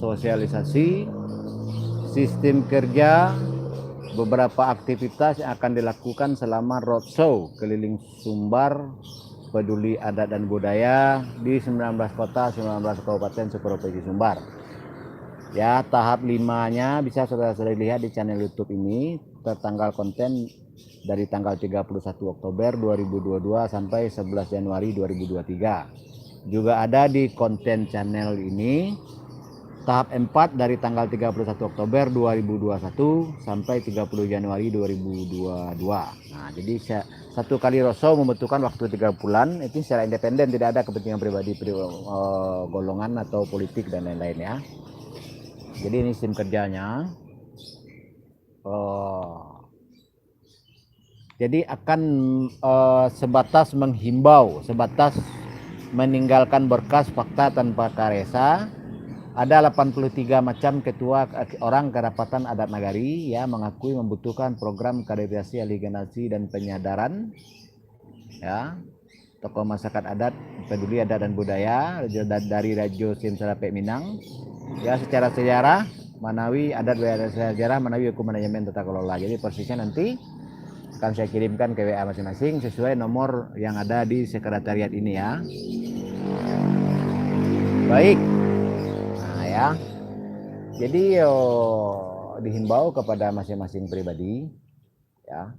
sosialisasi, sistem kerja, beberapa aktivitas yang akan dilakukan selama roadshow keliling Sumbar peduli adat dan budaya di 19 kota, 19 kabupaten seprovinsi Sumbar. Ya, tahap 5-nya bisa saudara-saudara lihat di channel YouTube ini, tertanggal konten dari tanggal 31 Oktober 2022 sampai 11 Januari 2023. Juga ada di konten channel ini tahap 4 dari tanggal 31 Oktober 2021 sampai 30 Januari 2022. Nah, jadi satu kali roadshow membutuhkan waktu 3 bulan, itu secara independen, tidak ada kepentingan pribadi, golongan atau politik dan lain-lain ya. Jadi ini sistem kerjanya. Jadi akan sebatas menghimbau, sebatas meninggalkan berkas fakta tanpa karesa. Ada 83 macam ketua orang kerapatan adat nagari ya mengakui membutuhkan program kaderisasi, aligenasi dan penyadaran ya. Tokoh masyarakat adat, peduli adat dan budaya dari Radio Simsalapek Minang ya, secara sejarah Manawi adat sejarah Manawi hukum manajemen tata kelola. Jadi persisnya nanti akan saya kirimkan ke WA masing-masing sesuai nomor yang ada di sekretariat ini ya. Baik. Nah ya. Jadi dihimbau kepada masing-masing pribadi ya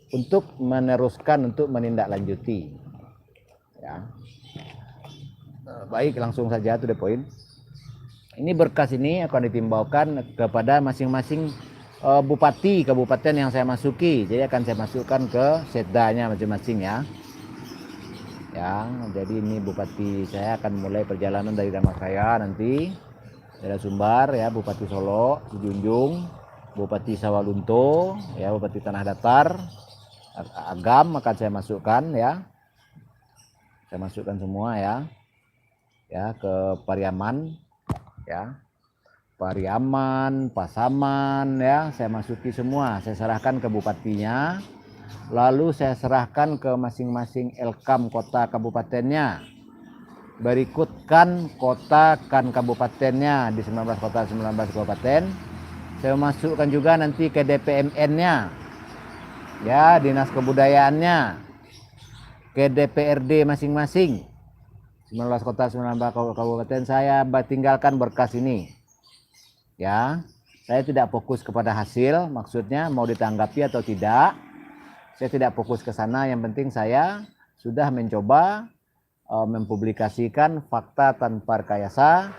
untuk meneruskan, untuk menindaklanjuti ya. Baik, langsung saja to the point. Ini berkas ini akan ditimbaukan kepada masing-masing bupati kabupaten yang saya masuki. Jadi akan saya masukkan ke setdanya masing-masing ya. Ya, jadi ini bupati saya akan mulai perjalanan dari Damastraya nanti daerah Sumbar ya, Bupati Solo, Junjung, Bupati Sawalunto, ya, Bupati Tanah Datar, Agam akan saya masukkan ya. Saya masukkan semua ya. Ya, ke Pariaman ya. Pariaman, Pasaman ya, saya masuki semua, saya serahkan ke bupatinya. Lalu saya serahkan ke masing-masing Elkam kota kabupatennya. Berikutkan kota kan kabupatennya di 19 kota 19 kabupaten. Saya masukkan juga nanti ke DPMN-nya. Ya, dinas kebudayaannya. Ke DPRD masing-masing. 19 kota 19 kabupaten saya tinggalkan berkas ini. Ya, saya tidak fokus kepada hasil, maksudnya mau ditanggapi atau tidak. Saya tidak fokus ke sana, yang penting saya sudah mencoba mempublikasikan fakta tanpa rekayasa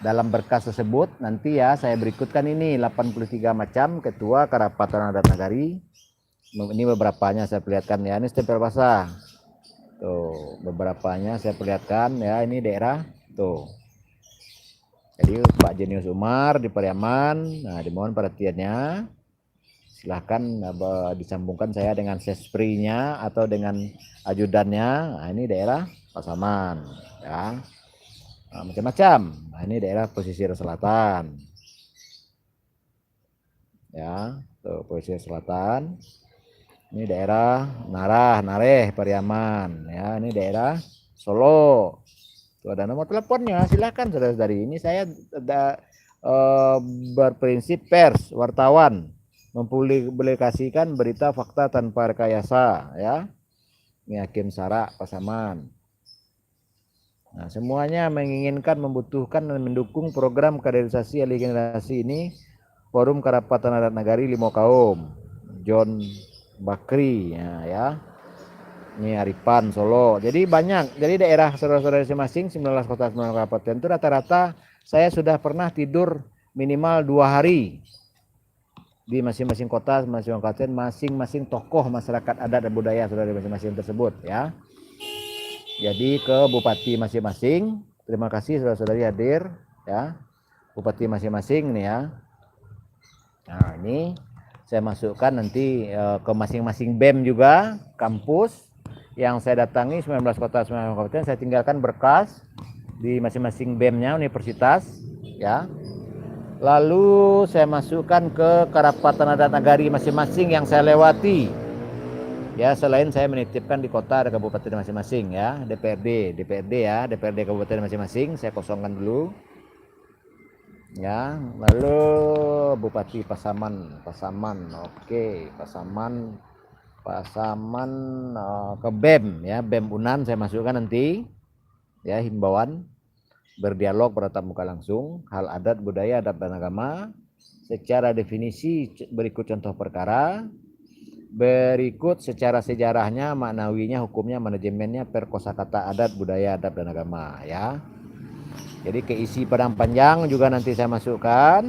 dalam berkas tersebut. Nanti ya saya berikutkan ini 83 macam ketua kerapatan adat nagari. Ini beberapanya saya perlihatkan ya, ini stempel basah. Tuh, beberapanya saya perlihatkan ya, ini daerah tuh. Jadi Pak Jenius Umar di Pariaman, nah dimohon perhatiannya. Silahkan disambungkan saya dengan sesprinya atau dengan ajudannya. Nah ini daerah Pasaman ya. Nah, macam-macam. Nah ini daerah pesisir selatan. Ya, tuh pesisir selatan. Ini daerah Nareh, Pariaman ya. Ini daerah Solo. Tuh ada nomor teleponnya, silahkan saudara-saudari. Ini saya berprinsip pers, wartawan, mempublikasikan berita fakta tanpa rekayasa ya. Ini Hakim Sara Pasaman. Nah, semuanya menginginkan, membutuhkan dan mendukung program kaderisasi aligenasi ini. Forum Kerapatan Adat Nagari Limo Kaum, John Bakri ya. Ini Aripan Solo. Jadi banyak. Jadi daerah saudara-saudara masing-masing 19 kota 19 kabupaten itu rata-rata saya sudah pernah tidur minimal 2 hari di masing-masing kota, masing-masing kabupaten, masing-masing tokoh masyarakat adat dan budaya saudara masing-masing tersebut ya. Jadi ke bupati masing-masing. Terima kasih saudara-saudari hadir ya. Bupati masing-masing nih ya. Nah, ini saya masukkan nanti ke masing-masing BEM juga, kampus yang saya datangi 19 kota 19 kabupaten, saya tinggalkan berkas di masing-masing BEM-nya universitas ya. Lalu saya masukkan ke kerapatan adat nagari masing-masing yang saya lewati. Ya, selain saya menitipkan di kota dan kabupaten masing-masing ya, DPRD ya, DPRD kabupaten masing-masing saya kosongkan dulu. Ya, lalu Bupati Pasaman, oke, Pasaman ke BEM ya, BEM Unan saya masukkan nanti ya, himbauan berdialog bertatap muka langsung, hal adat budaya adat dan agama, secara definisi berikut contoh perkara, berikut secara sejarahnya, maknawinya, hukumnya, manajemennya, per kosakata adat budaya adat dan agama ya. Jadi keisi padang panjang juga nanti saya masukkan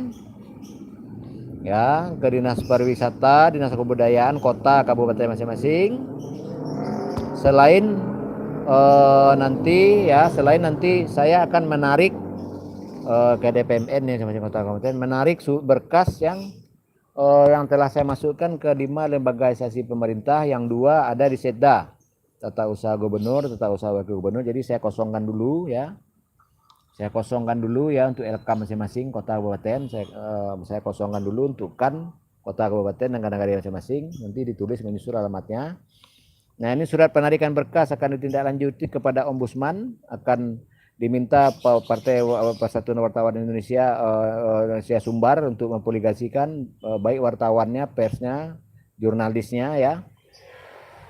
ya, ke dinas pariwisata, dinas kebudayaan, kota, kabupaten masing-masing. Selain selain nanti saya akan menarik ke DPMN nih sama kota kabupaten, menarik berkas yang telah saya masukkan ke 5 lembaga instansi pemerintah, yang 2 ada di Setda, tata usaha gubernur, tata usaha wakil gubernur. Jadi saya kosongkan dulu ya. Saya kosongkan dulu ya untuk LK masing-masing kota kabupaten. Saya kosongkan dulu untuk kan kota kabupaten dan negara masing-masing. Nanti ditulis menyusul alamatnya. Nah, ini surat penarikan berkas akan ditindaklanjuti kepada Ombudsman, akan diminta Partai Persatuan Wartawan Indonesia Sumbar untuk mempublikasikan baik wartawannya, persnya, jurnalisnya ya.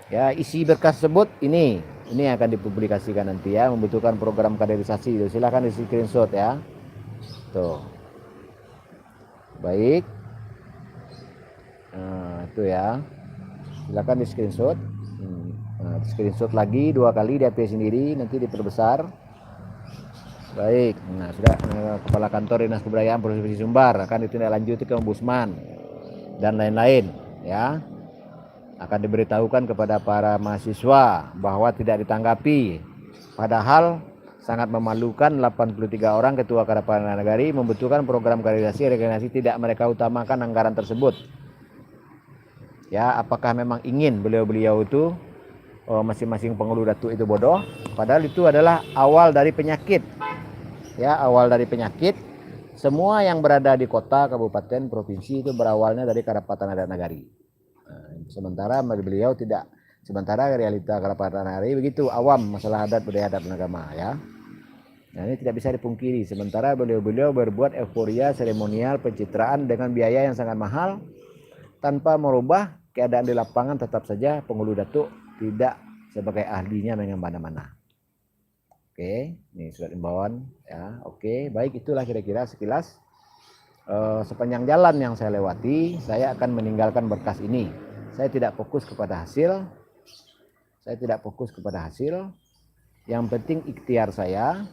Ya, isi berkas tersebut ini akan dipublikasikan nanti ya, membutuhkan program kaderisasi. Silakan di screenshot ya. Tuh. Baik. Nah, itu ya. Silakan di screenshot. Nah, di screenshot lagi 2 kali, di HP sendiri, nanti diperbesar. Baik. Nah, sudah Kepala Kantor Dinas Kebudayaan Provinsi Sumbar akan ditindaklanjuti ke Ombudsman dan lain-lain ya. Akan diberitahukan kepada para mahasiswa bahwa tidak ditanggapi, padahal sangat memalukan 83 orang ketua Kadapana Nagari membutuhkan program kaderisasi regenerasi, tidak mereka utamakan anggaran tersebut ya. Apakah memang ingin beliau-beliau itu masing-masing penghulu datuk itu bodoh, padahal itu adalah awal dari penyakit ya, awal dari penyakit. Semua yang berada di kota, kabupaten, provinsi itu berawalnya dari Kadapatan Adat Nagari. Sementara beliau tidak, sementara realita Kadapatan Nagari begitu awam masalah adat budaya adat dan agama ya. Nah, ini tidak bisa dipungkiri. Sementara beliau-beliau berbuat euforia seremonial pencitraan dengan biaya yang sangat mahal tanpa merubah keadaan di lapangan. Tetap saja penghulu datuk tidak sebagai ahlinya dengan mana-mana. Oke, ini surat imbauan ya. Oke, baik, itulah kira-kira sekilas. Sepanjang jalan yang saya lewati, saya akan meninggalkan berkas ini. Saya tidak fokus kepada hasil. Yang penting ikhtiar saya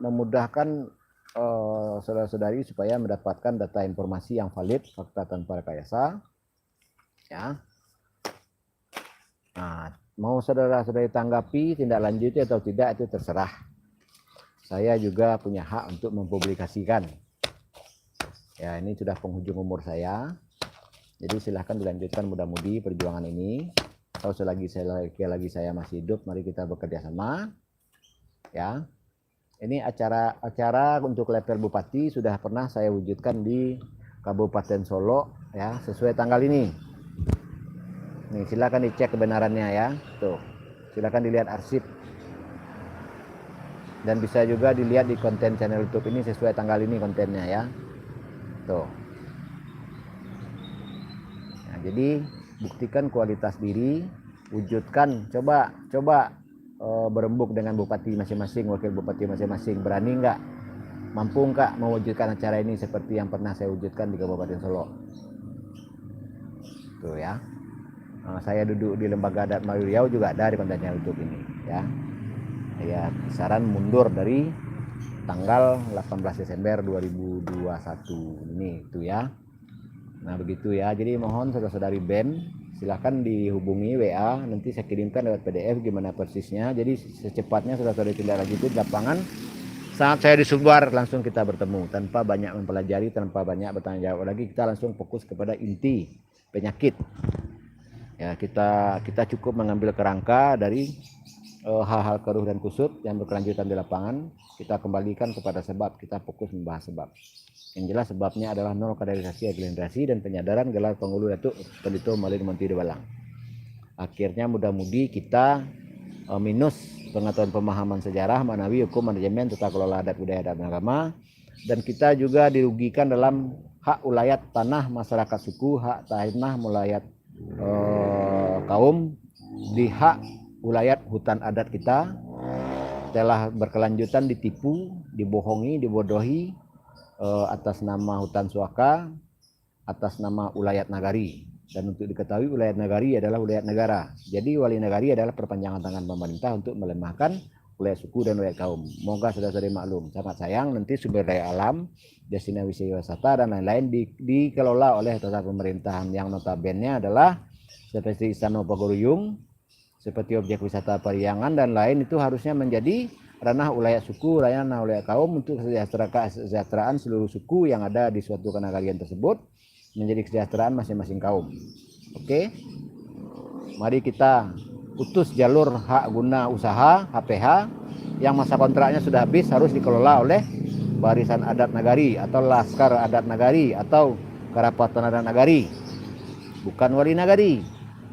memudahkan saudara-saudari supaya mendapatkan data informasi yang valid, fakta tanpa rekayasa ya. Nah, mau saudara-saudari tanggapi, tindak lanjuti atau tidak itu terserah. Saya juga punya hak untuk mempublikasikan. Ya, ini sudah penghujung umur saya. Jadi silahkan dilanjutkan mudah-mudi perjuangan ini. Atau selagi saya masih hidup, mari kita bekerja sama. Ya. Ini acara untuk level bupati sudah pernah saya wujudkan di Kabupaten Solo ya, sesuai tanggal ini. Nih, silakan dicek kebenarannya ya. Tuh. Silakan dilihat arsip. Dan bisa juga dilihat di konten channel YouTube ini sesuai tanggal ini kontennya ya. Tuh. Nah, jadi buktikan kualitas diri, wujudkan, coba berembuk dengan bupati masing-masing, wakil bupati masing-masing. Berani nggak, mampu nggak mewujudkan acara ini seperti yang pernah saya wujudkan di Kabupaten Solo. Tuh ya. Saya duduk di Lembaga Adat Melayu Riau juga ada di kontennya YouTube ini ya. Ya, kisaran mundur dari tanggal 18 Desember 2021 ini itu ya. Nah, begitu ya. Jadi mohon saudara-saudari BEM silakan dihubungi WA, nanti saya kirimkan lewat PDF gimana persisnya. Jadi secepatnya saudara-saudari tindak lanjuti di lapangan. Saat saya di Sumbar langsung kita bertemu tanpa banyak mempelajari, tanpa banyak bertanya jawab lagi, kita langsung fokus kepada inti penyakit. Ya, kita cukup mengambil kerangka dari hal-hal keruh dan kusut yang berkelanjutan di lapangan, kita kembalikan kepada sebab, kita fokus membahas sebab. Yang jelas sebabnya adalah nol kaderisasi, regenerasi, dan penyadaran gelar penghulu datuk Pendito Malin Monti Dewalang. Akhirnya mudah-mudi kita minus pengetahuan pemahaman sejarah, manawi, hukum, manajemen, tata kelola adat budaya dan agama. Dan kita juga dirugikan dalam hak ulayat tanah masyarakat suku, hak tanah ulayat kaum, di hak ulayat hutan adat kita telah berkelanjutan ditipu, dibohongi, dibodohi atas nama hutan suaka, atas nama ulayat nagari. Dan untuk diketahui ulayat nagari adalah ulayat negara. Jadi wali nagari adalah perpanjangan tangan pemerintah untuk melemahkan ulayat suku dan ulayat kaum. Moga saudara-saudari maklum. Sangat sayang nanti sumber daya alam, destinasi wisata dan lain-lain dikelola oleh tata pemerintahan yang notabene adalah seperti Istana Pagoruyung, seperti objek wisata Pariangan dan lain, itu harusnya menjadi ranah ulayat suku, ranah ulayat kaum untuk kesejahteraan seluruh suku yang ada di suatu kenegarian tersebut, menjadi kesejahteraan masing-masing kaum. Oke, mari kita putus jalur hak guna usaha HPH yang masa kontraknya sudah habis, harus dikelola oleh barisan adat nagari atau laskar adat nagari atau karapatan adat nagari, bukan wali nagari,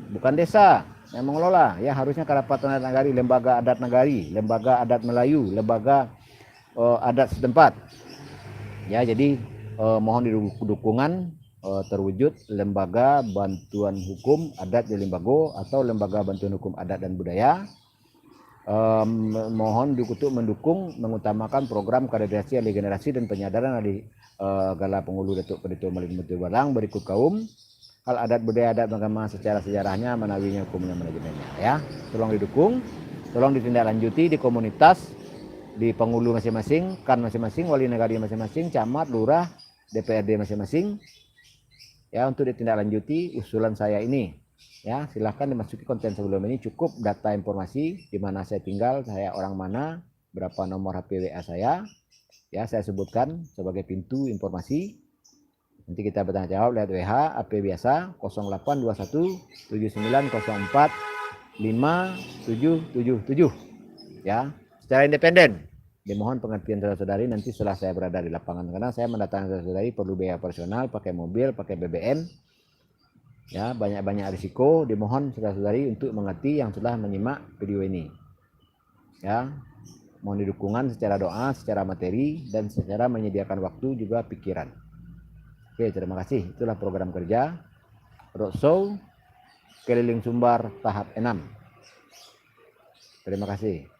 bukan desa yang mengelola. Ya harusnya karapatan adat nagari, lembaga adat nagari, lembaga adat Melayu, lembaga adat setempat. Ya, jadi mohon dukungan terwujud lembaga bantuan hukum adat di Limbago atau lembaga bantuan hukum adat dan budaya. Mohon untuk mendukung, mengutamakan program kaderisasi, regenerasi dan penyadaran di Gala Pengulu Datuk Pendeta Malik Mutu Barang berikut kaum hal adat budaya adat agama secara sejarahnya, manawinya, hukumnya, manajemennya. Ya, tolong didukung, tolong ditindaklanjuti di komunitas, di pengulu masing-masing, kan masing-masing, wali negari masing-masing, camat, lurah, DPRD masing-masing. Ya, untuk ditindaklanjuti usulan saya ini. Ya, silahkan dimasuki konten sebelum ini, cukup data informasi di mana saya tinggal, saya orang mana, berapa nomor HP WA saya. Ya, saya sebutkan sebagai pintu informasi. Nanti kita bertanya jawab lewat WH AP biasa 0821 7904 5777. Ya, secara independen. Dimohon pengertian saudara-saudari nanti setelah saya berada di lapangan, karena saya mendatangkan saudara-saudari perlu biaya personal, pakai mobil, pakai BBM. Ya, banyak-banyak risiko. Dimohon saudara-saudari untuk mengerti yang telah menyimak video ini. Ya, mohon dukungan secara doa, secara materi, dan secara menyediakan waktu juga pikiran. Oke, terima kasih. Itulah program kerja Roadshow Keliling Sumbar tahap 6. Terima kasih.